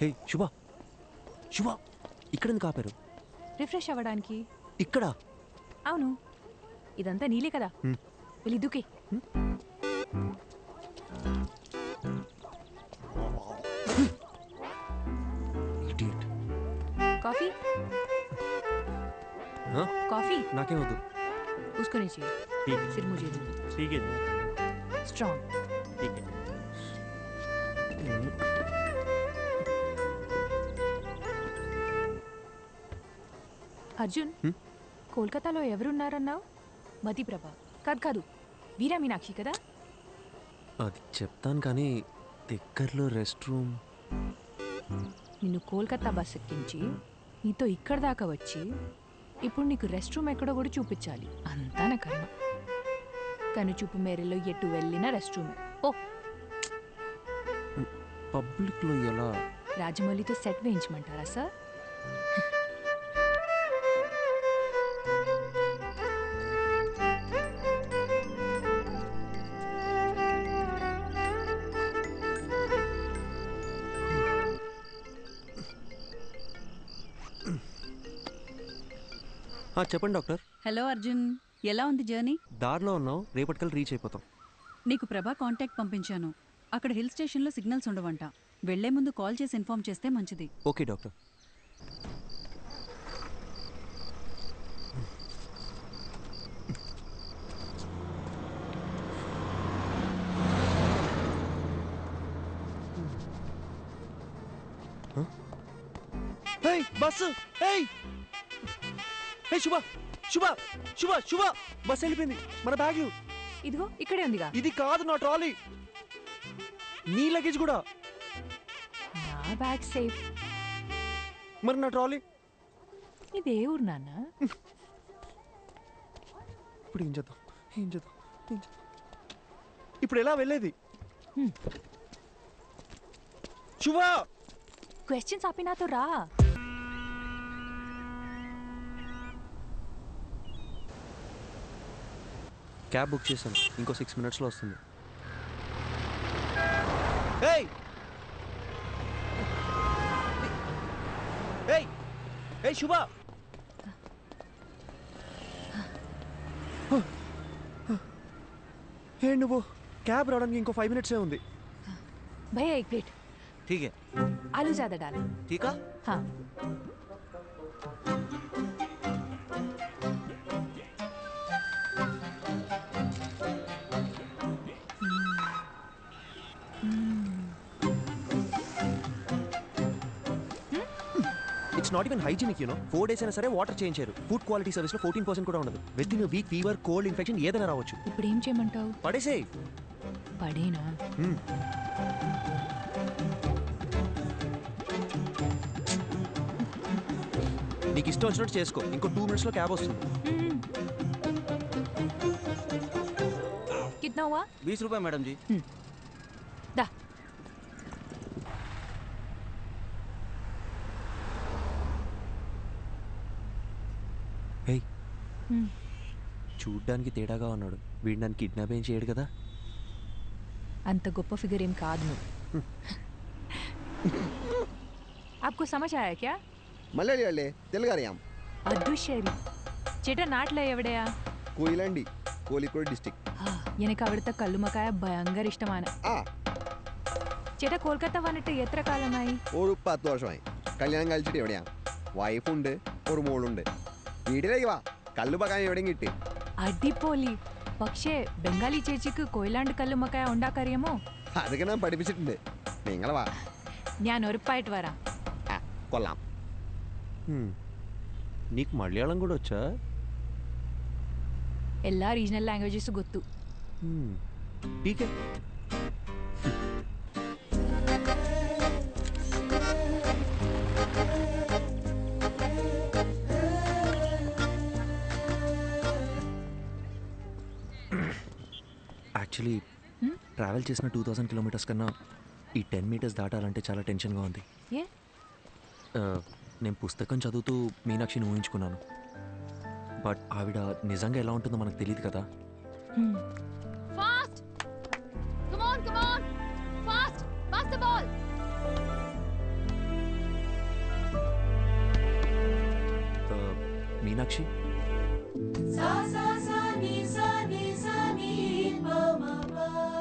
హే శుభ శుభ ఇక్కడ ఎందుకు ఆపారు? రిఫ్రెష్ అవ్వడానికి. ఇక్కడ? అవును, ఇదంతా నీలే కదా, వెళ్ళి దూకే. కాఫీ కాఫी నాకేం వద్దు. उसको नहीं चाहिए, सिर्फ मुझे दो. ठीक है स्ट्रॉन्ग. ठीक है. అర్జున్, కోల్కతాలో ఎవరున్నారన్నావు? మతిప్రభ కాదు కాదు, వీరా మీనాక్షి కదా? అది చెప్తాను కానీ దగ్గరలో రెస్ట్ రూమ్. నిన్ను కోల్కతా బస్ ఎక్కించి నీతో ఇక్కడ దాకా వచ్చి ఇప్పుడు నీకు రెస్ట్ రూమ్ ఎక్కడో కూడా చూపించాలి. అంతా నా కర్మ. కనుచూపు మేరలో ఎటు వెళ్ళినా రెస్ట్ రూమే. ఓ పబ్లిక్లో ఎలా? రాజమౌళితో సెట్ వేయించమంటారా సార్? చెప్పండి డాక్టర్. హలో అర్జున్, ఎలా ఉంది జర్నీ? దారిలో ఉన్నావు, రేపటికల్ రీచ్ అయిపోతాం. నీకు ప్రభా కాంటాక్ట్ పంపించాను. అక్కడ హిల్ స్టేషన్లో సిగ్నల్స్ ఉండవంట. వెళ్లే ముందు కాల్ చేసి ఇన్ఫార్మ్ చేస్తే మంచిది. Okay doctor. బస్సు! శుభ శుభ శుభ శుభ బస్ వెళ్ళిపోయింది. మన బ్యాగ్ ఇదిగో ఇక్కడే ఉందిగా. ఇది కాదు నా ట్రాలీ, నీ లగేజ్ కూడా. నా బ్యాగ్ సేఫ్, మరి నా ట్రాలీ? ఇదే ఊరు నాన్న. ఇప్పుడు ఏం చేద్దాం? ఇప్పుడు ఎలా వెళ్ళేది? శుభ క్వశ్చన్స్ ఆపి నాతో రా. క్యాబ్ బుక్ చేశాను, ఇంకో 6 minutesలో వస్తుంది. శుభ నువ్వు క్యాబ్ రావడానికి ఇంకో 5 minutes ఉంది. भैया एक प्लेट. ठीक है. आलू ज्यादा डालें. ठीक है. हाँ. It's not even hygienic, 4 days అయినా సరే వాటర్ చేంజ్ చేయరు. ఫుడ్ క్వాలిటీ సర్వీస్ లో 14% కూడా ఉండదు. With in week fever, cold, infection ఏదైనా రావచ్చు. ఇప్పుడు ఏం చేయమంటావు? పడేసేయ్. పడేనా? నీకు ఇష్టం వచ్చినట్టు చేసుకో, ఇంకో 2 minutes లో క్యాబ్ వస్తుంది. कितना हुआ? 20 रुपए मैडम जी. दा. చూడ్డానికి తేడాగా ఉన్నాడు, వీడు నన్ను కిడ్నాప్ ఏం చేయడు కదా? అంత గొప్ప ఫిగర్ ఏం కాదు నువ్వు. आपको समझ आया क्या? മലയാളി അല്ലേ? തെലുങ്ക് അറിയാം. അതുശരി. ചേട്ടാ നാട്ടിലെ എവിടെയാ? കൊയിലാണ്ടി, കോഴിക്കോട് ഡിസ്ട്രിക്ട്. എനിക്ക് അവിടുത്തെ കല്ലുമക്കായ ഭയങ്കര ഇഷ്ടമാണ്. ചേട്ടാ കൊൽക്കത്ത വന്നിട്ട് എത്ര കാലമായി? ഒരു 10 വർഷമായി. കല്യാണം കഴിച്ചിട്ട് എവിടെയാ? വൈഫുണ്ട്, ഒരു മോളുണ്ട്. വീട്ടിലേക്ക് വാ, കല്ലുമക്കായ എവിടെയും കിട്ടി. അടിപൊളി. പക്ഷേ ബംഗാളി ചേച്ചിക്ക് കൊയിലാണ്ട് കല്ലുമക്കായ ഉണ്ടാക്കറിയാമോ? അതൊക്കെ ഞാൻ പഠിപ്പിച്ചിട്ടുണ്ട്. നിങ്ങൾ വാ, ഞാൻ ഉറപ്പായിട്ട് വരാം. കൊള്ളാം. నీకు మలయాళం కూడా వచ్చా? എല്ലാ రీజనల్ లాంగ్వేజెస్ ಗೊತ್ತು. ठीक है. యాక్చువల్లీ ట్రావెల్ చేసిన 2000 kilometers కన్నా ఈ 10 meters దాటాలంటే చాలా టెన్షన్గా ఉంది. నేను పుస్తకం చదువుతూ మీనాక్షిని ఊహించుకున్నాను. బట్ ఆవిడ నిజంగా ఎలా ఉంటుందో మనకు తెలియదు కదా. Fast, come on, fast, pass the ball. Meenakshi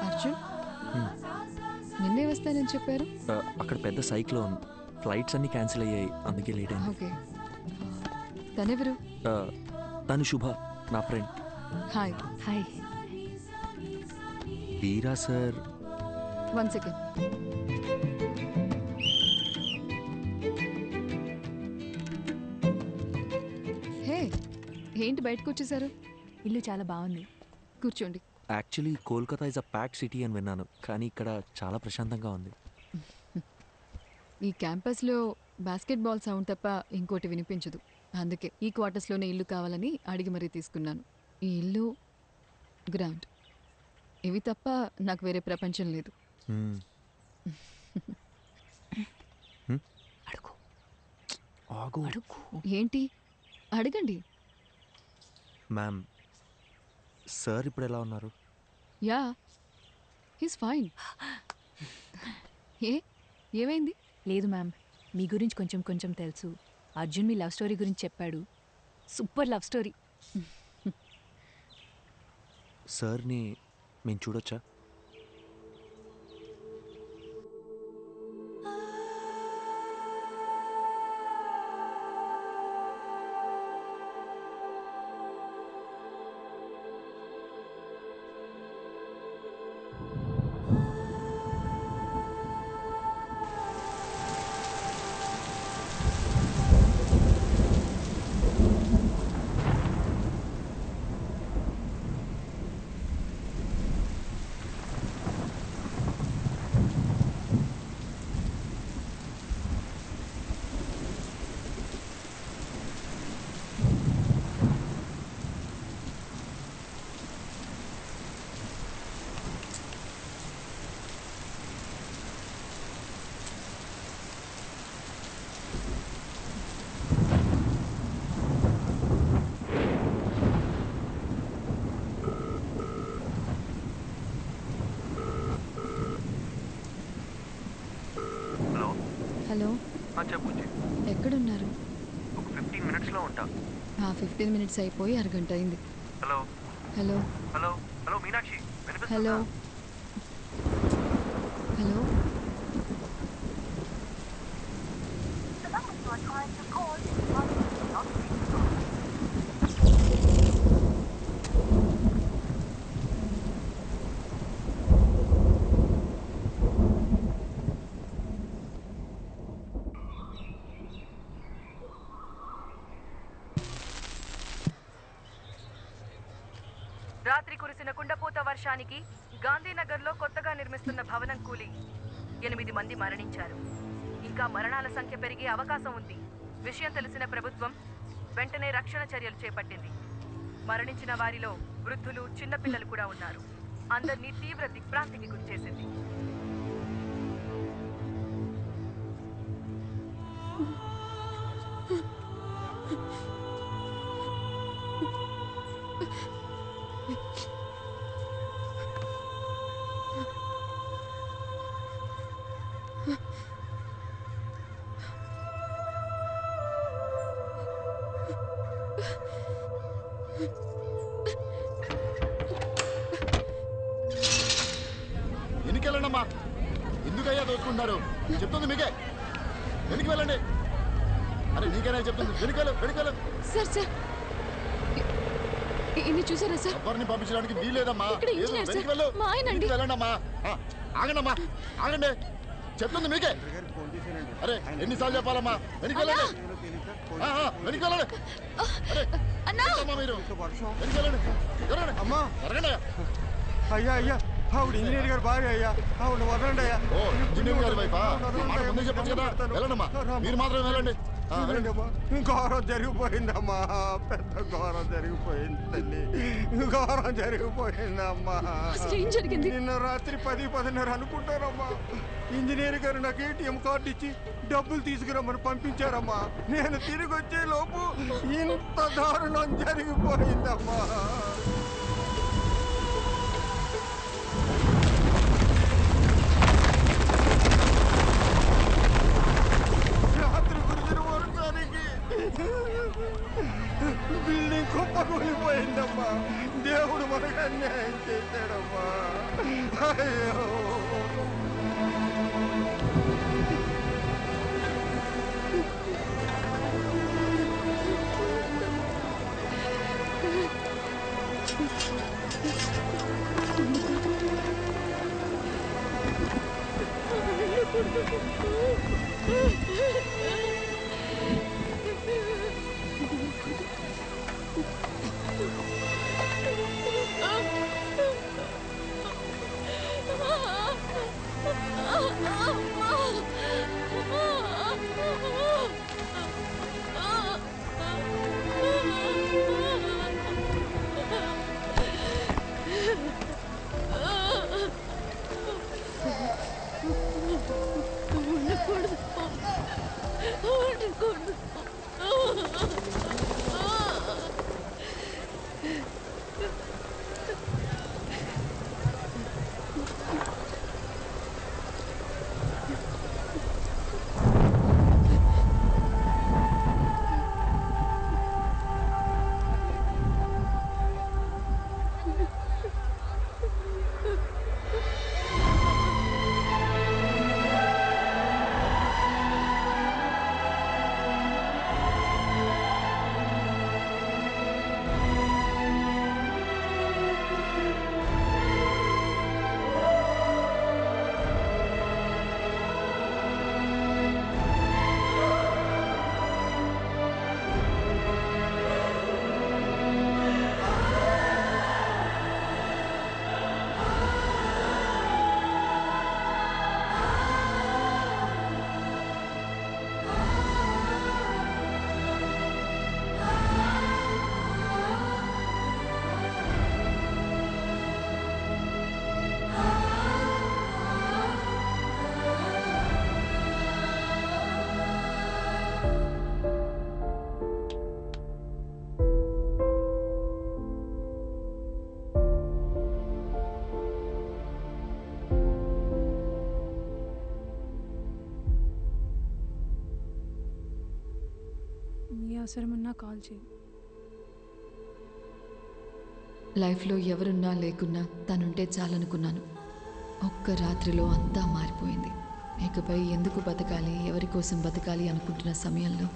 Arjun నిన్నే వస్తానని చెప్పారు. అక్కడ పెద్ద సైక్లోన్, ఫ్లైట్స్ అన్ని క్యాన్సిల్ అయ్యాయి, అందుకే లేట్ అయింది. ఓకే, తనెవరు? తను శుభ, నా ఫ్రెండ్. హాయ్. హాయ్. వీరా సార్. 1 సెకండ్. హే, ఏంటి బయటకు వచ్చేసారు? ఇల్లు చాలా బాగుంది. కూర్చోండి. Actually Kolkata is a pack city అని విన్నాను, కానీ ఇక్కడ చాలా ప్రశాంతంగా ఉంది. ఈ క్యాంపస్లో బాస్కెట్బాల్ సౌండ్ తప్ప ఇంకోటి వినిపించదు. అందుకే ఈ క్వార్టర్స్లోనే ఇల్లు కావాలని అడిగి మరీ తీసుకున్నాను. ఈ ఇల్లు, గ్రౌండ్, ఇవి తప్ప నాకు వేరే ప్రపంచం లేదు. అడుగు ఆగు. అడుగు. ఏంటి? అడగండి. మ్యామ్, సార్ ఇప్పుడు ఎలా ఉన్నారు? Yeah, he's fine. ఏమైంది? లేదు మ్యామ్, మీ గురించి కొంచెం కొంచెం తెలుసు. అర్జున్ మీ లవ్ స్టోరీ గురించి చెప్పాడు. Super love story. సార్ని మేము చూడొచ్చా? హలో, చెప్పు. ఎక్కడున్నారు? ఒక 15 మినిట్స్లో ఉంటా. 15 మినిట్స్ అయిపోయి అరగంట అయింది. Hello hello hello hello Meenakshi, hello hello. రాత్రి కురిసిన కుండపోత వర్షానికి గాంధీనగర్లో కొత్తగా నిర్మిస్తున్న భవనం కూలి 8 మంది మరణించారు. ఇంకా మరణాల సంఖ్య పెరిగే అవకాశం ఉంది. విషయం తెలిసిన ప్రభుత్వం వెంటనే రక్షణ చర్యలు చేపట్టింది. మరణించిన వారిలో వృద్ధులు, చిన్నపిల్లలు కూడా ఉన్నారు. అందరినీ తీవ్ర దిగ్భ్రాంతికి గురిచేసింది. వెనుకెళ్ళండమ్మా. ఎందుకయ్యా దోచుకుంటున్నారు? చెప్తుంది మీకే. వెనక్కి వెళ్ళండి. అరే నీకేనా చెప్తుంది? వెనుకలు వెనుకలు. సార్ సార్, ఇన్ని చూసారా సార్? ఎవరిని పంపించడానికి వీల్లేదమ్మా. ఇక్కడ ఇంజనీర్ సార్, వెనక్కి వెళ్ళు. మా ఆయన అండి. వెళ్ళండమ్మా. ఆగండమ్మా, ఆగండి. చెప్తుంది మీకే. అరే ఎన్నిసార్లు చెప్పాలమ్మా? వెనక్కి వెళ్ళండి. వెనక్కి వెళ్ళండి. అరే అమ్మా, మీరు వెనక్కి వెళ్ళండి. జరగండి అమ్మా, జరగండి. అయ్యా అయ్యా, ఆవిడ ఇంజనీర్ గారు భార్య అయ్యా, ఆవిడ వదలండి అయ్యా. ఓ ఇంజనీర్ గారి వైఫా? మాట ముందే చెప్పచ్చు కదా. వెళ్ళండమ్మా, మీరు మాత్రం వెళ్ళండి. వెళ్ళండి. ఘోరం జరిగిపోయిందమ్మా, పెద్ద ఘోరం జరిగిపోయింది తల్లి, ఘోరం జరిగిపోయిందమ్మా. అసలు ఏం జరిగింది? నిన్న రాత్రి 10-10:30 అనుకుంటారమ్మా. ఇంజనీర్ గారు నాకు ATM కార్డు ఇచ్చి డబ్బులు తీసుకురమ్మని పంపించారమ్మా. నేను తిరిగి వచ్చే లోపు ఇంత దారుణం జరిగిపోయిందమ్మా. రాత్రి కురిసిన వర్షానికి బిల్డింగ్ కుప్పకూలిపోయిందమ్మా. దేవుడు మనకు అన్యాయం చేశాడమ్మా. అయ్యో అవసరమన్నా కాల్ చేయి. లైఫ్లో ఎవరున్నా లేకున్నా తనుంటే చాలనుకున్నాను. ఒక్క రాత్రిలో అంతా మారిపోయింది. ఇకపై ఎందుకు బతకాలి, ఎవరి కోసం బతకాలి అనుకుంటున్న సమయంలో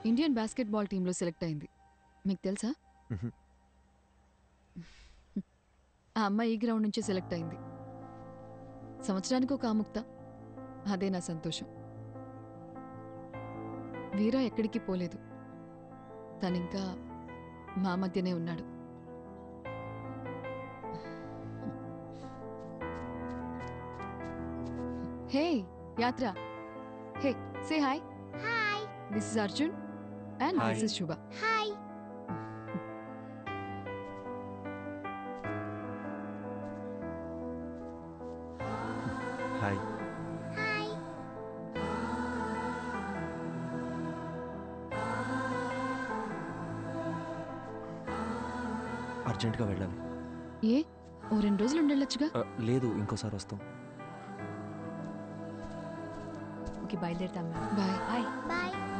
ఇండియన్ బాస్కెట్బాల్ టీంలో సెలెక్ట్ అయింది. మీకు తెలుసా? ఆ అమ్మాయి ఈ గ్రౌండ్ నుంచే సెలెక్ట్ అయింది. సంవత్సరానికి ఒక ఆముక్త. అదే నా సంతోషం. వీరా ఎక్కడికి పోలేదు. తనింకా మా మధ్యనే ఉన్నాడు. Hey Yatra, hey say hi. Hi. This is Arjun and Hi. this is Shubha. Hi. Hi. Hi. అర్జెంట్గా వెళ్ళాలి. ఏ ఓ 2 రోజులు ఉండొచ్చుగా. లేదు, ఇంకోసారి వస్తాం. ఓకే, బయలుదేరుతాం. బాయ్. బాయ్. Bye.